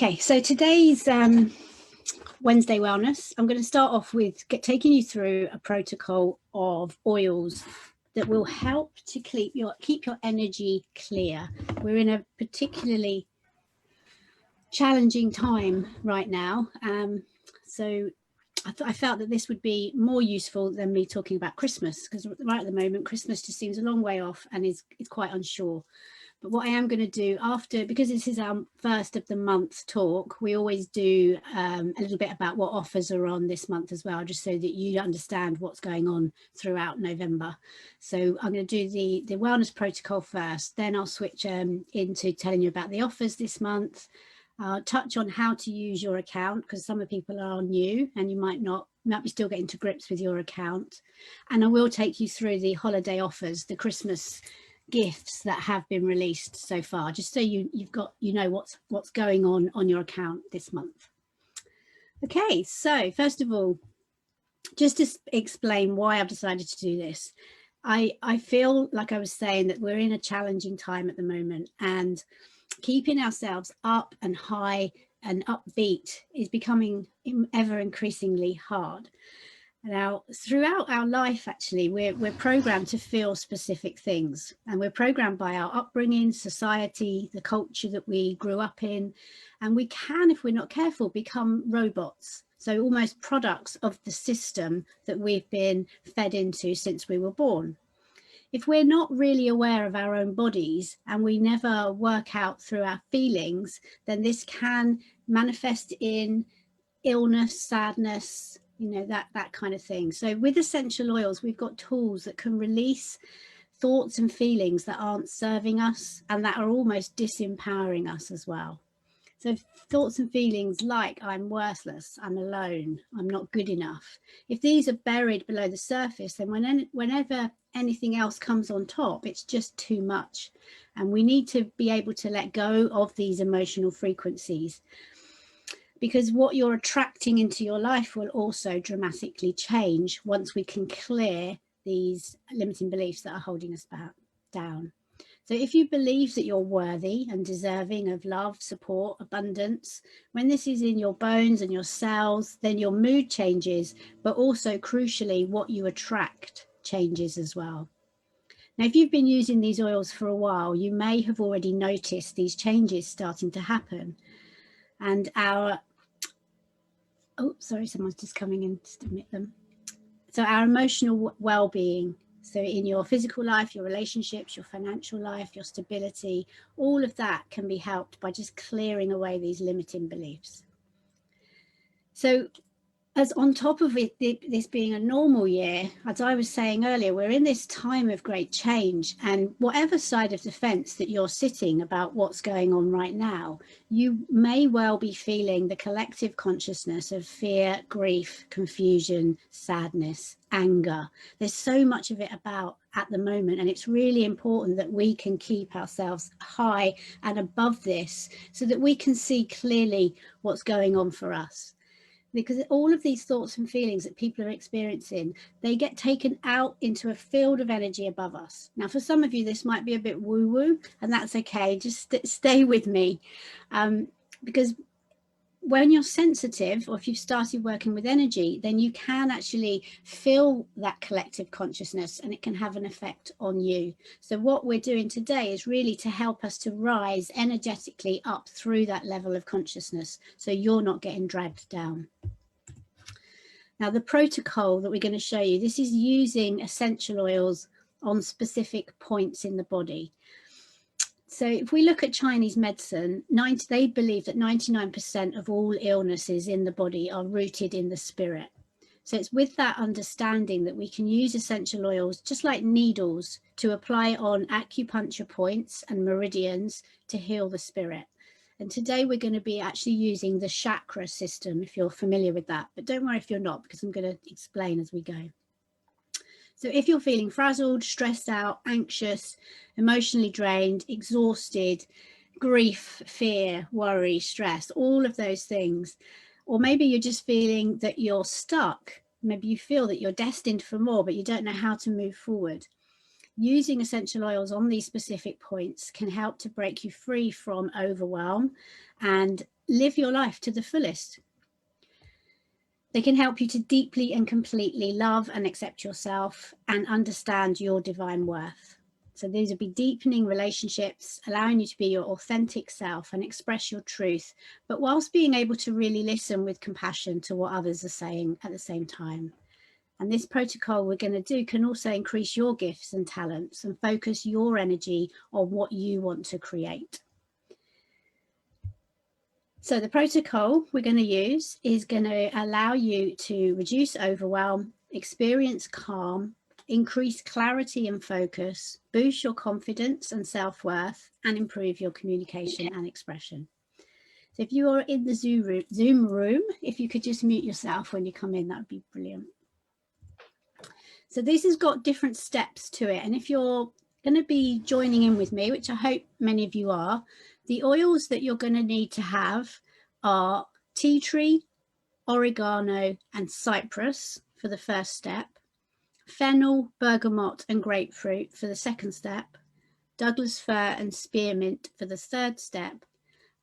Okay, so today's Wednesday Wellness, I'm going to start off with taking you through a protocol of oils that will help to keep your energy clear. We're in a particularly challenging time right now, so I felt that this would be more useful than me talking about Christmas, because right at the moment Christmas just seems a long way off and is quite unsure. But what I am going to do after, because this is our first of the month talk, we always do a little bit about what offers are on this month as well, just so that you understand what's going on throughout November. So I'm going to do the wellness protocol first, then I'll switch into telling you about the offers this month. I'll touch on how to use your account, because some of people are new and you might be still getting to grips with your account. And I will take you through the holiday offers, the Christmas gifts that have been released so far, just so you know what's going on your account this month. Okay, so first of all, just to explain why I've decided to do this, I feel like I was saying that we're in a challenging time at the moment, and keeping ourselves up and high and upbeat is becoming ever increasingly hard. Now, throughout our life, actually, we're programmed to feel specific things, and we're programmed by our upbringing, society, the culture that we grew up in, and we can, if we're not careful, become robots. So almost products of the system that we've been fed into since we were born. If we're not really aware of our own bodies and we never work out through our feelings, then this can manifest in illness, sadness, that kind of thing. So with essential oils, we've got tools that can release thoughts and feelings that aren't serving us and that are almost disempowering us as well. So thoughts and feelings like I'm worthless, I'm alone, I'm not good enough. If these are buried below the surface, then whenever anything else comes on top, it's just too much. And we need to be able to let go of these emotional frequencies, because what you're attracting into your life will also dramatically change once we can clear these limiting beliefs that are holding us down. So if you believe that you're worthy and deserving of love, support, abundance, when this is in your bones and your cells, then your mood changes, but also crucially, what you attract changes as well. Now, if you've been using these oils for a while, you may have already noticed these changes starting to happen. And someone's just coming in to admit them. So our emotional well-being, so in your physical life, your relationships, your financial life, your stability, all of that can be helped by just clearing away these limiting beliefs. So as on top of it, this being a normal year, as I was saying earlier, we're in this time of great change, and whatever side of the fence that you're sitting about what's going on right now, you may well be feeling the collective consciousness of fear, grief, confusion, sadness, anger. There's so much of it about at the moment, and it's really important that we can keep ourselves high and above this so that we can see clearly what's going on for us. Because all of these thoughts and feelings that people are experiencing, they get taken out into a field of energy above us. Now, for some of you, this might be a bit woo-woo, and that's okay. Just stay with me, because when you're sensitive, or if you've started working with energy, then you can actually feel that collective consciousness, and it can have an effect on you. So what we're doing today is really to help us to rise energetically up through that level of consciousness, so you're not getting dragged down. Now, the protocol that we're going to show you, this is using essential oils on specific points in the body. So if we look at Chinese medicine, they believe that 99% of all illnesses in the body are rooted in the spirit. So it's with that understanding that we can use essential oils, just like needles, to apply on acupuncture points and meridians to heal the spirit. And today we're going to be actually using the chakra system, if you're familiar with that. But don't worry if you're not, because I'm going to explain as we go. So if you're feeling frazzled, stressed out, anxious, emotionally drained, exhausted, grief, fear, worry, stress, all of those things, or maybe you're just feeling that you're stuck, maybe you feel that you're destined for more, but you don't know how to move forward. Using essential oils on these specific points can help to break you free from overwhelm and live your life to the fullest. They can help you to deeply and completely love and accept yourself and understand your divine worth. So these will be deepening relationships, allowing you to be your authentic self and express your truth, but whilst being able to really listen with compassion to what others are saying at the same time. And this protocol we're going to do can also increase your gifts and talents and focus your energy on what you want to create. So the protocol we're going to use is going to allow you to reduce overwhelm, experience calm, increase clarity and focus, boost your confidence and self-worth, and improve your communication and expression. So if you are in the Zoom room, if you could just mute yourself when you come in, that would be brilliant. So this has got different steps to it. And if you're going to be joining in with me, which I hope many of you are, the oils that you're going to need to have are tea tree, oregano, and cypress for the first step, fennel, bergamot, and grapefruit for the second step, Douglas fir and spearmint for the third step,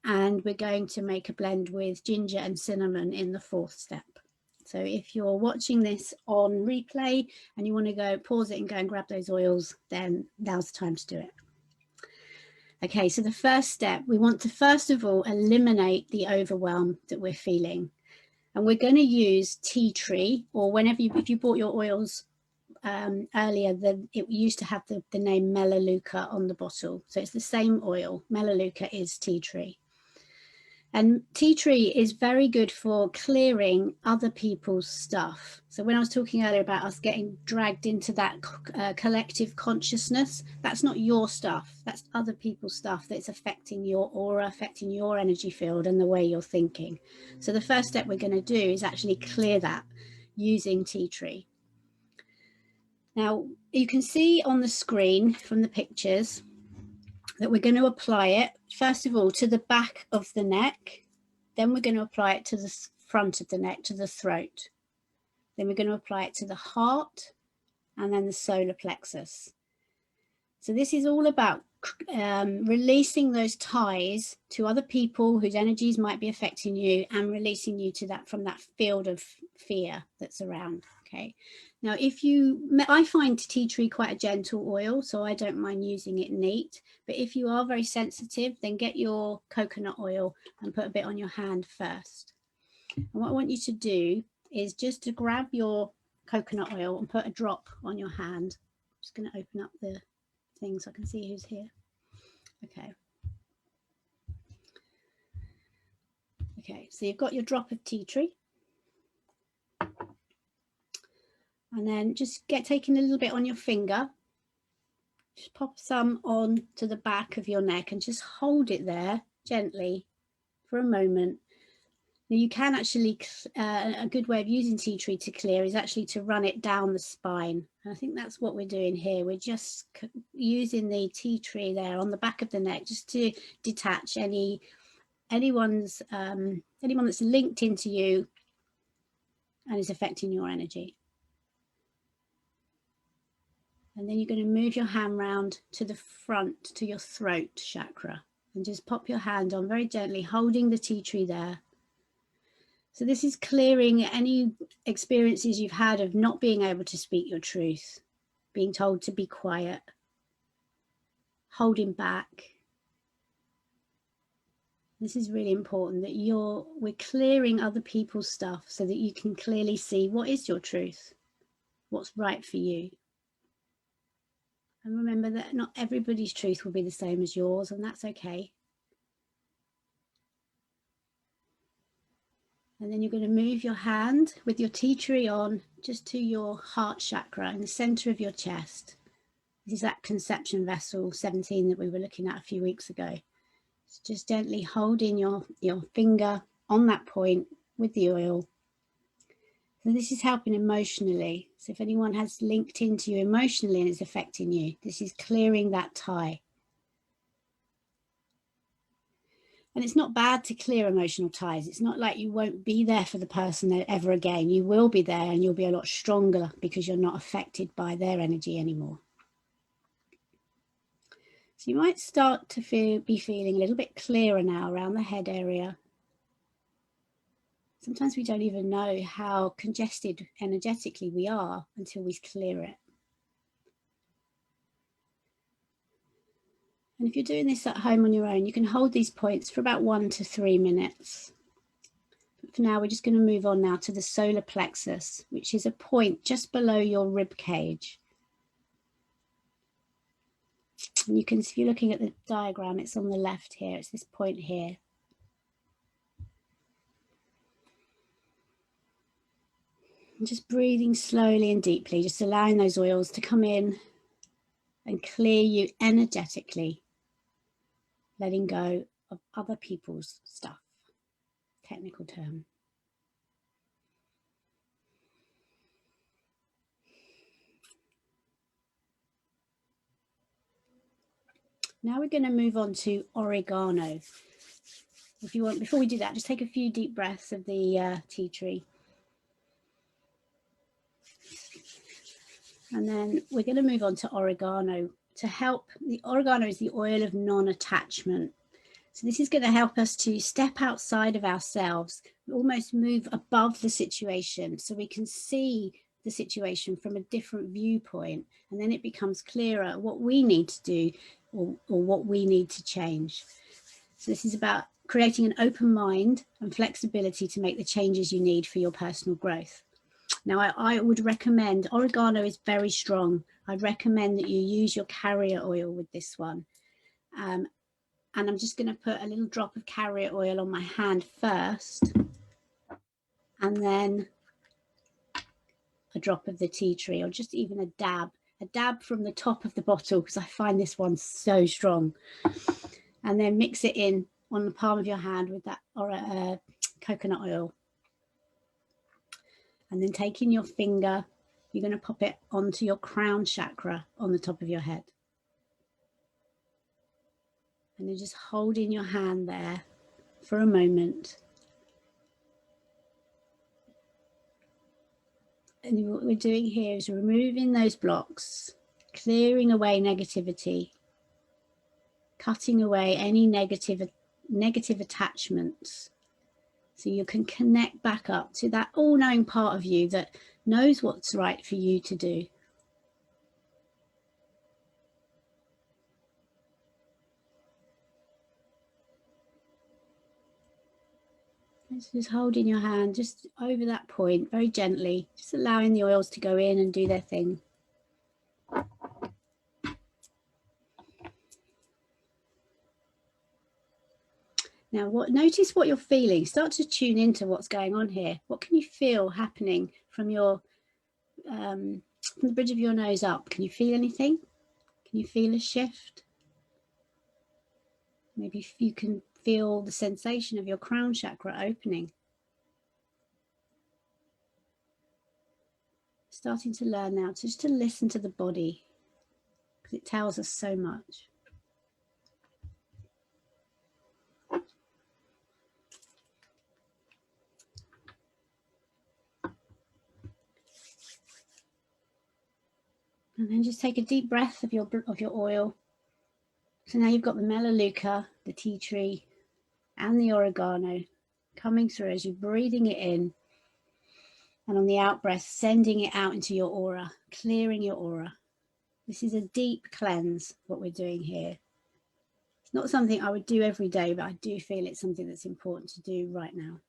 and we're going to make a blend with ginger and cinnamon in the fourth step. So if you're watching this on replay and you want to go pause it and go and grab those oils, then now's the time to do it. Okay, so the first step, we want to first of all eliminate the overwhelm that we're feeling. And we're going to use tea tree, or whenever if you bought your oils earlier, then it used to have the name Melaleuca on the bottle. So it's the same oil. Melaleuca is tea tree. And tea tree is very good for clearing other people's stuff. So when I was talking earlier about us getting dragged into that collective consciousness, that's not your stuff. That's other people's stuff that's affecting your aura, affecting your energy field and the way you're thinking. So the first step we're going to do is actually clear that using tea tree. Now, you can see on the screen from the pictures that we're going to apply it, first of all, to the back of the neck. Then we're going to apply it to the front of the neck, to the throat. Then we're going to apply it to the heart and then the solar plexus. So this is all about releasing those ties to other people whose energies might be affecting you and releasing you to that, from that field of fear that's around. Okay. Now, I find tea tree quite a gentle oil, so I don't mind using it neat. But if you are very sensitive, then get your coconut oil and put a bit on your hand first. And what I want you to do is just to grab your coconut oil and put a drop on your hand. I'm just going to open up the thing so I can see who's here. Okay. Okay, so you've got your drop of tea tree. And then just taking a little bit on your finger, just pop some on to the back of your neck and just hold it there gently for a moment. Now you can actually, a good way of using tea tree to clear is actually to run it down the spine. And I think that's what we're doing here. We're just using the tea tree there on the back of the neck just to detach anyone that's linked into you and is affecting your energy. And then you're going to move your hand round to the front, to your throat chakra, and just pop your hand on very gently, holding the tea tree there. So this is clearing any experiences you've had of not being able to speak your truth, being told to be quiet, holding back. This is really important, that we're clearing other people's stuff so that you can clearly see what is your truth, what's right for you. And remember that not everybody's truth will be the same as yours, and that's okay. And then you're going to move your hand with your tea tree on just to your heart chakra in the center of your chest. This is that conception vessel 17 that we were looking at a few weeks ago. So just gently holding your finger on that point with the oil. So this is helping emotionally. So if anyone has linked into you emotionally and it's affecting you, this is clearing that tie. And it's not bad to clear emotional ties. It's not like you won't be there for the person ever again. You will be there, and you'll be a lot stronger because you're not affected by their energy anymore. So you might start to be feeling a little bit clearer now around the head area, Sometimes we don't even know how congested energetically we are until we clear it. And if you're doing this at home on your own, you can hold these points for about 1 to 3 minutes. But for now, we're just going to move on now to the solar plexus, which is a point just below your rib cage. And you can, if you're looking at the diagram, it's on the left here. It's this point here. And just breathing slowly and deeply, just allowing those oils to come in and clear you energetically, letting go of other people's stuff, technical term. Now we're going to move on to oregano. If you want, before we do that, just take a few deep breaths of the tea tree. And then we're going to move on to oregano to help. The oregano is the oil of non-attachment. So this is going to help us to step outside of ourselves, almost move above the situation so we can see the situation from a different viewpoint. And then it becomes clearer what we need to do or what we need to change. So this is about creating an open mind and flexibility to make the changes you need for your personal growth. Now, I would recommend, oregano is very strong. I'd recommend that you use your carrier oil with this one. And I'm just going to put a little drop of carrier oil on my hand first, and then a drop of the tea tree, or just even a dab from the top of the bottle, because I find this one so strong. And then mix it in on the palm of your hand with that coconut oil. And then taking your finger, you're going to pop it onto your crown chakra on the top of your head. And then just holding your hand there for a moment. And what we're doing here is removing those blocks, clearing away negativity, cutting away any negative attachments. So you can connect back up to that all-knowing part of you that knows what's right for you to do. Just holding your hand just over that point very gently, just allowing the oils to go in and do their thing. Now, notice what you're feeling. Start to tune into what's going on here. What can you feel happening from your from the bridge of your nose up? Can you feel anything? Can you feel a shift? Maybe if you can feel the sensation of your crown chakra opening. Starting to learn now just to listen to the body, because it tells us so much. And then just take a deep breath of your oil. So now you've got the melaleuca, the tea tree, and the oregano coming through as you're breathing it in. And on the out breath, sending it out into your aura, clearing your aura. This is a deep cleanse, what we're doing here. It's not something I would do every day, but I do feel it's something that's important to do right now.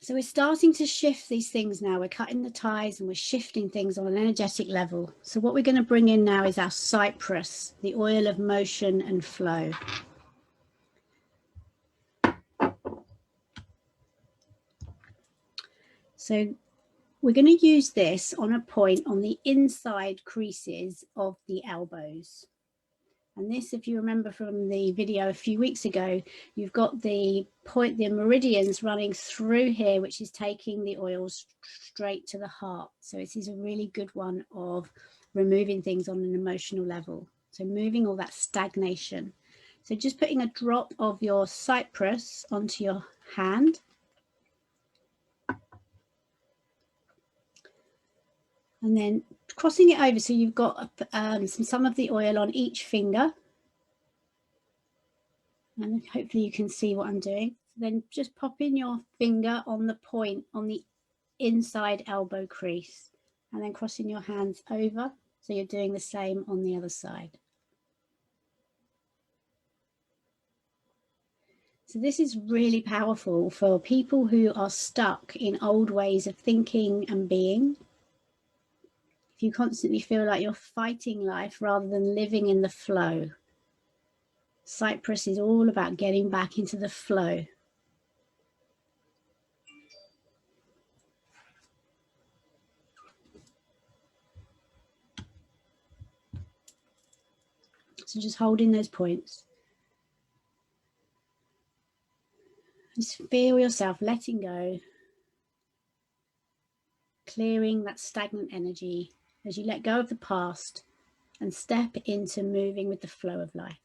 So we're starting to shift these things now. We're cutting the ties and we're shifting things on an energetic level. So what we're going to bring in now is our Cypress, the oil of motion and flow. So we're going to use this on a point on the inside creases of the elbows. And this, if you remember from the video a few weeks ago, you've got the meridians running through here, which is taking the oils straight to the heart. So this is a really good one of removing things on an emotional level. So moving all that stagnation. So just putting a drop of your Cypress onto your hand. And then crossing it over so you've got some of the oil on each finger. And hopefully you can see what I'm doing. Then just pop in your finger on the point on the inside elbow crease and then crossing your hands over. So you're doing the same on the other side. So this is really powerful for people who are stuck in old ways of thinking and being. If you constantly feel like you're fighting life rather than living in the flow. Cypress is all about getting back into the flow. So just holding those points. Just feel yourself letting go, clearing that stagnant energy as you let go of the past and step into moving with the flow of life.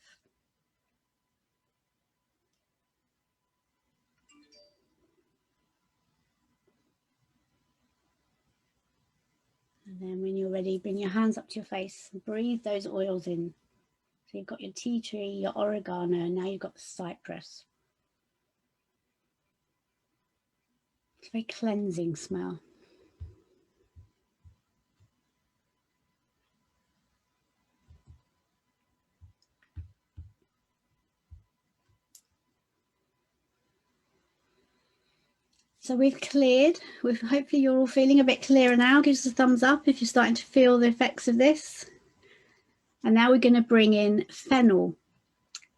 And then when you're ready, bring your hands up to your face and breathe those oils in. So you've got your tea tree, your oregano, and now you've got the cypress. It's a very cleansing smell. So we've cleared. Hopefully you're all feeling a bit clearer now. Give us a thumbs up if you're starting to feel the effects of this. And now we're going to bring in fennel.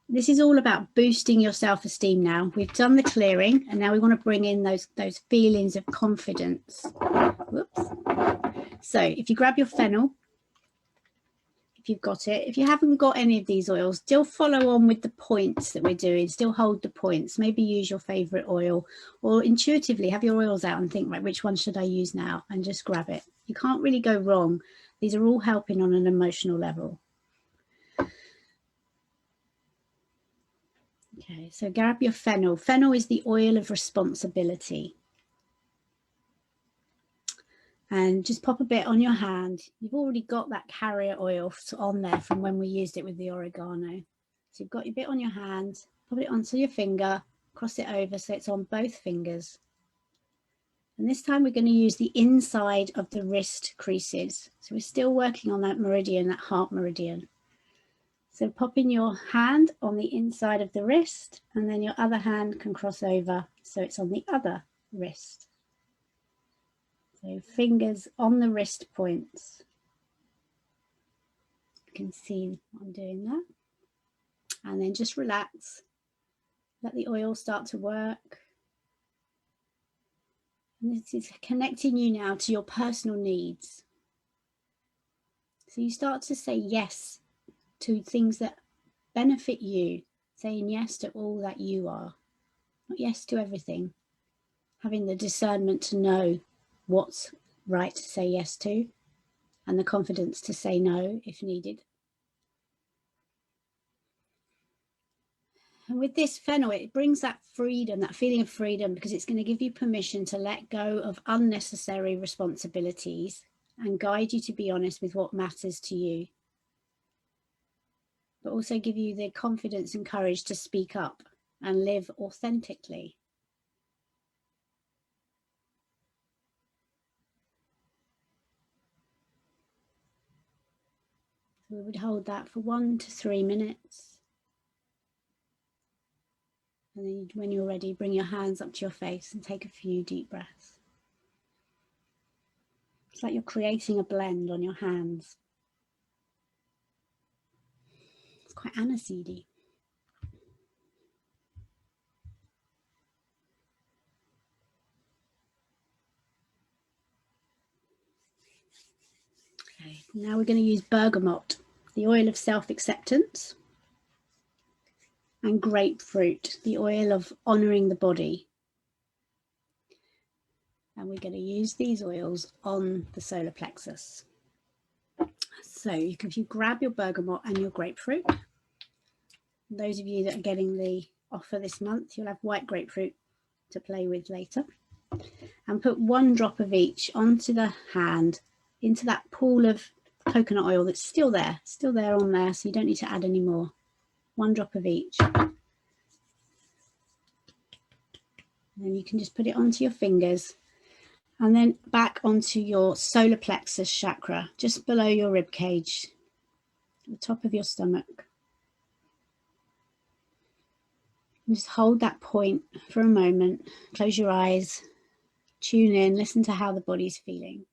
This is all about boosting your self-esteem now. We've done the clearing and now we want to bring in those feelings of confidence. Whoops. So if you grab your fennel, if you've got it, if you haven't got any of these oils, still follow on with the points that we're doing, still hold the points, maybe use your favorite oil or intuitively have your oils out and think, right, which one should I use now, and just grab it. You can't really go wrong. These are all helping on an emotional level. Okay, so grab your fennel. Fennel is the oil of responsibility. And just pop a bit on your hand. You've already got that carrier oil on there from when we used it with the oregano. So you've got your bit on your hand, pop it onto your finger, cross it over so it's on both fingers. And this time we're going to use the inside of the wrist creases. So we're still working on that meridian, that heart meridian. So pop in your hand on the inside of the wrist and then your other hand can cross over so it's on the other wrist. So fingers on the wrist points. You can see I'm doing that. And then just relax. Let the oil start to work. And this is connecting you now to your personal needs. So you start to say yes to things that benefit you, saying yes to all that you are, not yes to everything, having the discernment to know what's right to say yes to and the confidence to say no if needed. And with this fennel, it brings that freedom, that feeling of freedom, because it's going to give you permission to let go of unnecessary responsibilities and guide you to be honest with what matters to you, but also give you the confidence and courage to speak up and live authentically. So we would hold that for 1 to 3 minutes. And then when you're ready, bring your hands up to your face and take a few deep breaths. It's like you're creating a blend on your hands. It's quite aniseedy. Okay, now we're going to use bergamot, the oil of self-acceptance, and grapefruit, the oil of honouring the body. And we're going to use these oils on the solar plexus. So if you grab your bergamot and your grapefruit, those of you that are getting the offer this month, you'll have white grapefruit to play with later, and put 1 drop of each onto the hand, into that pool of coconut oil that's still there on there, so you don't need to add any more. 1 drop of each. And then you can just put it onto your fingers and then back onto your solar plexus chakra, just below your rib cage, at the top of your stomach. And just hold that point for a moment. Close your eyes, tune in, listen to how the body's feeling.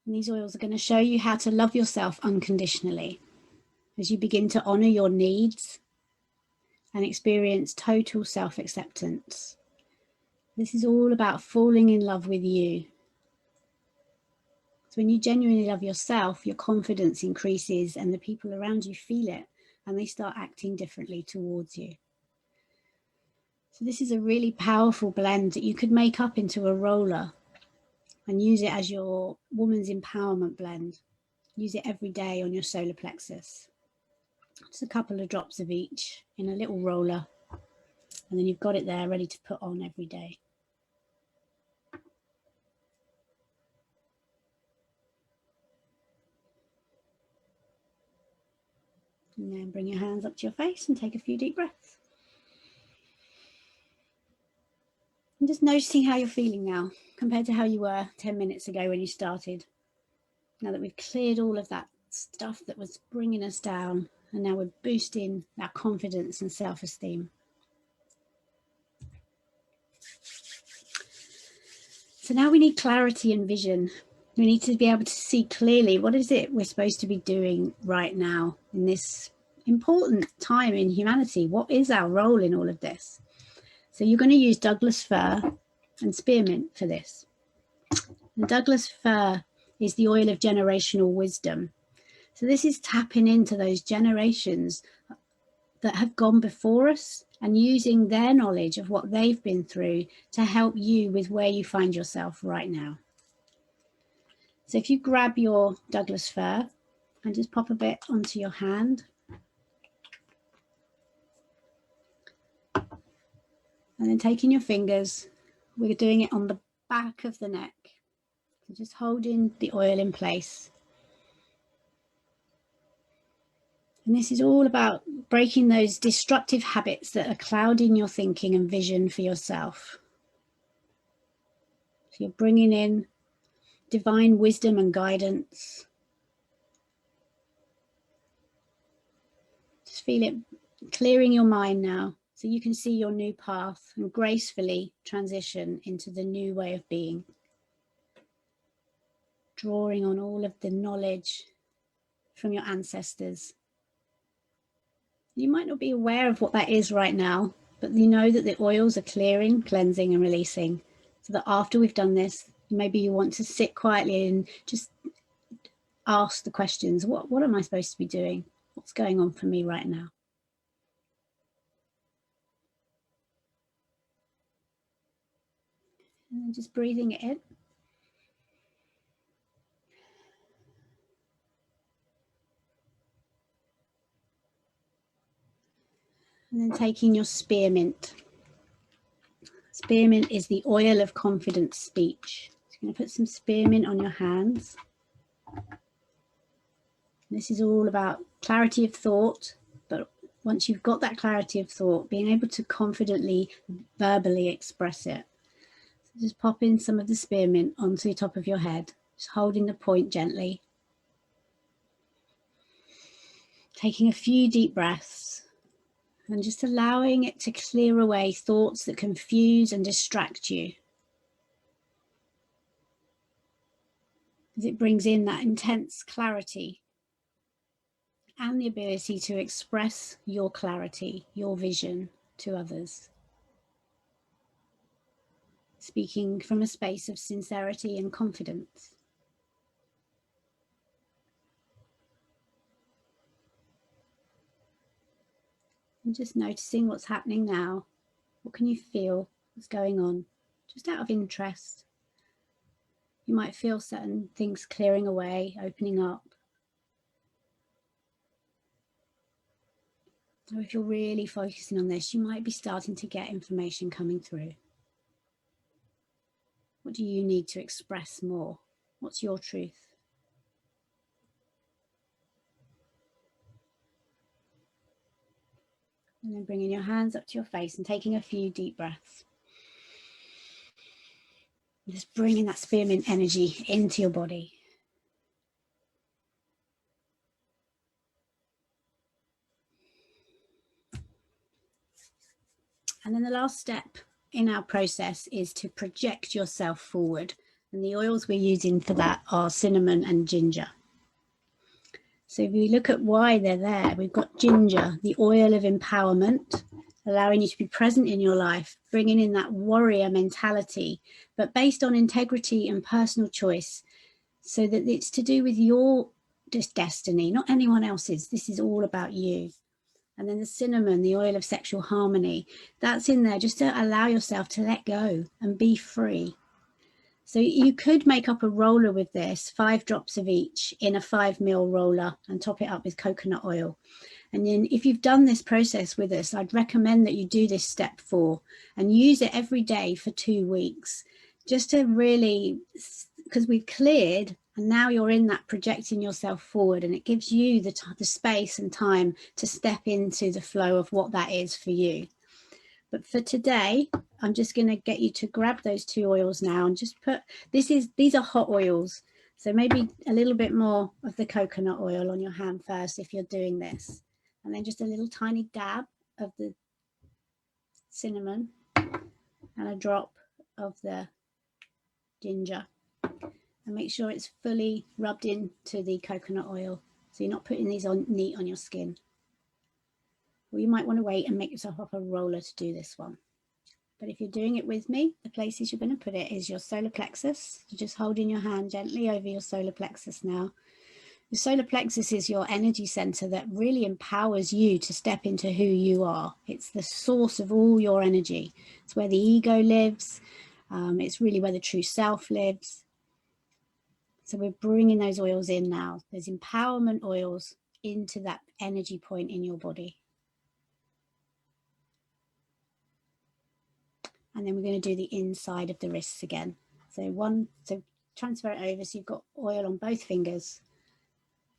And these oils are going to show you how to love yourself unconditionally as you begin to honor your needs and experience total self-acceptance. This is all about falling in love with you. So when you genuinely love yourself, your confidence increases and the people around you feel it and they start acting differently towards you. So this is a really powerful blend that you could make up into a roller and use it as your woman's empowerment blend. Use it every day on your solar plexus. Just a couple of drops of each in a little roller, and then you've got it there ready to put on every day. And then bring your hands up to your face and take a few deep breaths. And just noticing how you're feeling now compared to how you were 10 minutes ago when you started. Now that we've cleared all of that stuff that was bringing us down, and now we're boosting our confidence and self-esteem. So now we need clarity and vision. We need to be able to see clearly what is it we're supposed to be doing right now in this important time in humanity. What is our role in all of this? So you're going to use Douglas fir and spearmint for this. And Douglas fir is the oil of generational wisdom. So this is tapping into those generations that have gone before us and using their knowledge of what they've been through to help you with where you find yourself right now. So if you grab your Douglas fir and just pop a bit onto your hand. And then taking your fingers, we're doing it on the back of the neck. So just holding the oil in place. And this is all about breaking those destructive habits that are clouding your thinking and vision for yourself. So you're bringing in divine wisdom and guidance. Just feel it clearing your mind now so you can see your new path and gracefully transition into the new way of being. Drawing on all of the knowledge from your ancestors. You might not be aware of what that is right now, but you know that the oils are clearing, cleansing and releasing. So that after we've done this, maybe you want to sit quietly and just ask the questions. What am I supposed to be doing? What's going on for me right now? And then just breathing it in. And then taking your spearmint. Spearmint is the oil of confident speech. So you're going to put some spearmint on your hands. This is all about clarity of thought, but once you've got that clarity of thought, being able to confidently, verbally express it. So just pop in some of the spearmint onto the top of your head, just holding the point gently. Taking a few deep breaths and just allowing it to clear away thoughts that confuse and distract you. As it brings in that intense clarity and the ability to express your clarity, your vision to others. Speaking from a space of sincerity and confidence. And just noticing what's happening now. What can you feel? What's going on? Just out of interest. You might feel certain things clearing away, opening up. Or if you're really focusing on this, you might be starting to get information coming through. What do you need to express more? What's your truth? And then bringing your hands up to your face and taking a few deep breaths. Just bringing that spearmint energy into your body. And then the last step in our process is to project yourself forward. And the oils we're using for that are cinnamon and ginger. So if you look at why they're there, we've got ginger, the oil of empowerment, allowing you to be present in your life, bringing in that warrior mentality, but based on integrity and personal choice, so that it's to do with your destiny, not anyone else's. This is all about you. And then the cinnamon, the oil of sexual harmony, that's in there just to allow yourself to let go and be free. So you could make up a roller with this, 5 drops of each in a 5 ml roller, and top it up with coconut oil. And then if you've done this process with us, I'd recommend that you do this step 4 and use it every day for 2 weeks, just to really, because we've cleared and now you're in that projecting yourself forward, and it gives you the space and time to step into the flow of what that is for you. But for today, I'm just going to get you to grab those 2 oils now and just put, these are hot oils. So maybe a little bit more of the coconut oil on your hand first if you're doing this. And then just a little tiny dab of the cinnamon and a drop of the ginger. And make sure it's fully rubbed into the coconut oil, so you're not putting these on neat on your skin. Or you might want to wait and make yourself up a roller to do this one. But if you're doing it with me, the places you're going to put it is your solar plexus. You're just holding your hand gently over your solar plexus now. The solar plexus is your energy center that really empowers you to step into who you are. It's the source of all your energy. It's where the ego lives. It's really where the true self lives. So we're bringing those oils in now. There's empowerment oils into that energy point in your body. And then we're going to do the inside of the wrists again. So transfer it over, so you've got oil on both fingers,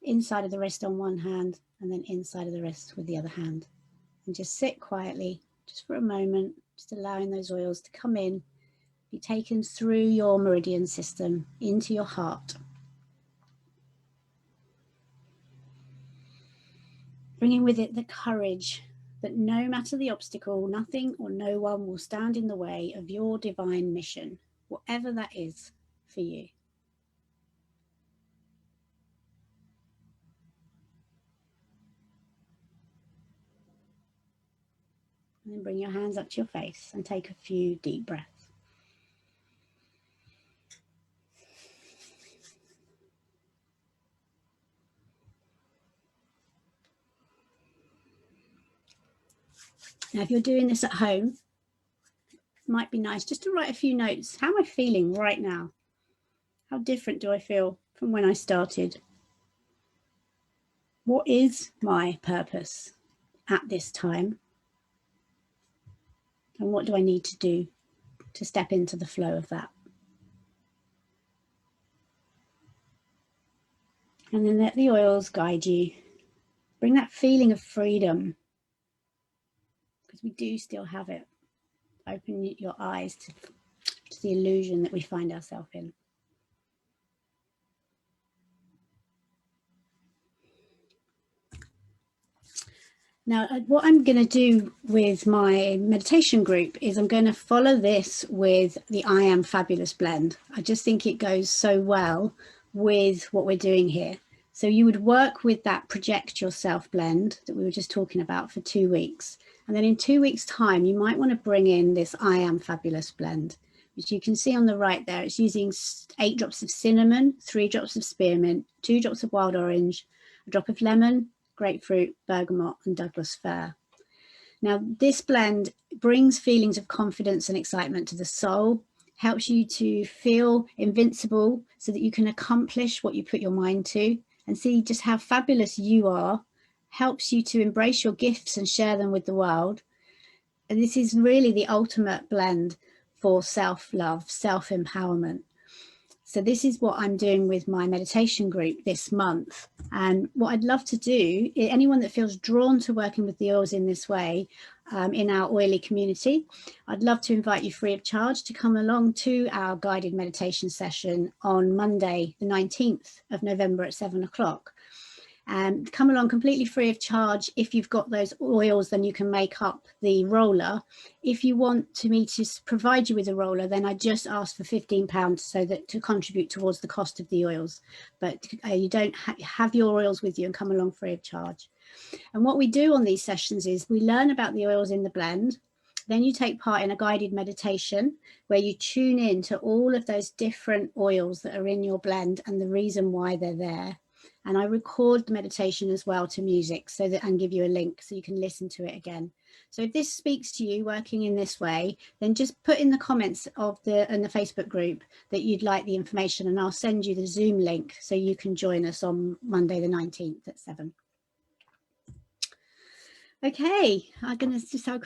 inside of the wrist on one hand, and then inside of the wrist with the other hand. And just sit quietly, just for a moment, just allowing those oils to come in, be taken through your meridian system into your heart. Bringing with it the courage that no matter the obstacle, nothing or no one will stand in the way of your divine mission, whatever that is for you. And then bring your hands up to your face and take a few deep breaths. Now, if you're doing this at home, it might be nice just to write a few notes. How am I feeling right now? How different do I feel from when I started? What is my purpose at this time? And what do I need to do to step into the flow of that? And then let the oils guide you. Bring that feeling of freedom, because we do still have it. Open your eyes to the illusion that we find ourselves in. Now, what I'm going to do with my meditation group is I'm going to follow this with the I Am Fabulous blend. I just think it goes so well with what we're doing here. So you would work with that Project Yourself blend that we were just talking about for 2 weeks. And then in 2 weeks' time, you might want to bring in this I Am Fabulous blend, which you can see on the right there. It's using 8 drops of cinnamon, 3 drops of spearmint, 2 drops of wild orange, a drop of lemon, grapefruit, bergamot, and Douglas fir. Now, this blend brings feelings of confidence and excitement to the soul, helps you to feel invincible so that you can accomplish what you put your mind to and see just how fabulous you are, helps you to embrace your gifts and share them with the world. And this is really the ultimate blend for self-love, self-empowerment. So this is what I'm doing with my meditation group this month. And what I'd love to do, anyone that feels drawn to working with the oils in this way, in our oily community, I'd love to invite you free of charge to come along to our guided meditation session on Monday, the 19th of November at 7 o'clock. And come along completely free of charge. If you've got those oils, then you can make up the roller. If you want me to provide you with a roller, then I just ask for £15 so that to contribute towards the cost of the oils. But you don't have your oils with you and come along free of charge. And what we do on these sessions is we learn about the oils in the blend. Then you take part in a guided meditation where you tune in to all of those different oils that are in your blend and the reason why they're there. And I record the meditation as well to music so that, and give you a link so you can listen to it again. So if this speaks to you working in this way, then just put in the comments of the Facebook group that you'd like the information, and I'll send you the Zoom link so you can join us on Monday the 19th at 7. Okay, I'm going to just